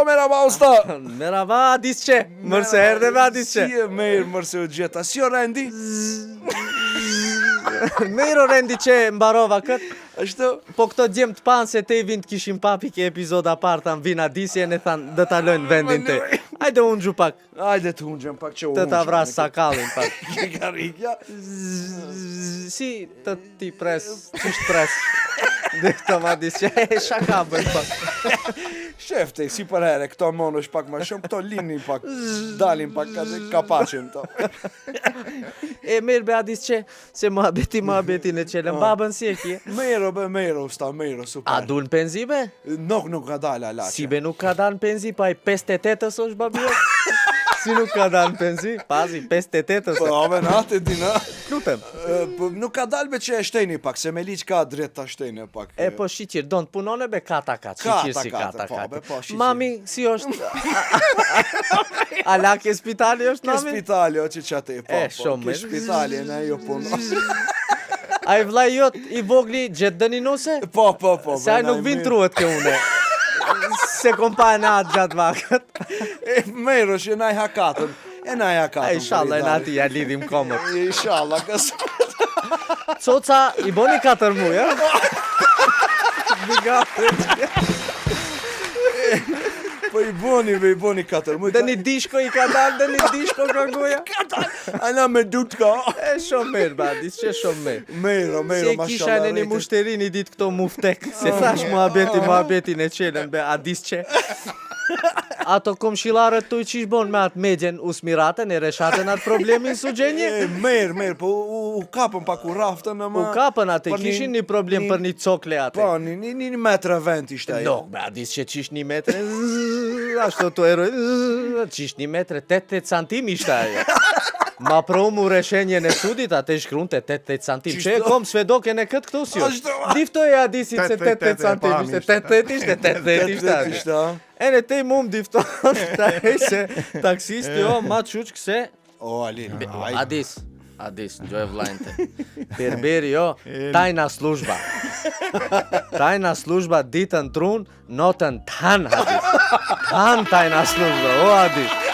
merhaba usta. Merhaba Adisçe. Mërse erdheve Adisçe. Si e mirë, mërse u gjeta. Si o rendi? Mirë o rendi që mbarova këtë. Ashtu? Po këto djemë të panë se te i vind kishim papi ke epizoda parta në vina disje në thanë dhe ta lojnë vendin te. Ajde unë gju pak. Ajde të ungjëm pak që unë. Të ta vrasë sakallin pak. Garikja. Si të ti pres, qështë pres. Dhe këto ma disje, shaka bën pak. Shefte, si për here, këto monë është pak ma shumë, këto linin pak, dalin pak ka pashim to. E mirë be Adisçe, se muhabetin e qelën. Babën si e kje? Mero be, mero, usta, mero, super. A du në penzi be? Nuk ka dalë alache. Si be nuk ka dalë në penzi, pa i 58-ës është babio? Si nuk ka dalë në penzi? Pazi, 58-ës. Po, ave natë e dina. Lutem. Nuk ka dalë be që e shtejni pak, se me liq ka drejt të shtejni pak. E po shqyqir, do në punone be kata. Shqyqir si kata. Po, shqyqir. Mami, si është? A la ke spitali është, Ke mami? spitali, o që qate, po, shumë ke mirë. spitali, ne jo puno. A i vlaj jot i vogli gjetë dëni nuse? Po. Se a nuk vin truhet ke une. Se kompa e në atë gjatë vakët. E mero që e naj hakatën. A inshallah e në ati ja lidhim komët. Inshallah, kësë. Coca i boni 4 muaj, Po i boni 4 muaj. Dhe një dishko i ka dalë, dhe një dishko ka goja. Ana me dutka. E shumë mirë, badis, që shumë mirë. Mero, Se kisha në një mushterin i ditë këto muftek. Se thash muhabetin e qelen be Adisçe. Ato komshilarët tu i qish bon me atë medjen usmiratën e reshatën atë problemin su gjenje? Merë, po u kapën pak u raftën në më... U kapën atë, kishin një problem për një cokle atë. Po, një metrë vend ishte ajo. Nuk, be Adisçe qish një metre, ashtu të eroj, qish një metre 80 centim ishte ajo. Ma pro mu reshenjen e sudit, atë i shkrun të 80 centim. Që e kom svedoken e këtë këtu si jo. Diftoj e Adisit se 80 centim ishte, 80 ishte. E në te i mum difton të se taksisti o ma quq këse. O, Alin. Adis, gjoj vlajnëte. Berberi jo, tajna sluzhba. Tajna sluzhba ditën trun, notën tan, Adis. Tan tajna sluzhba, o Adis.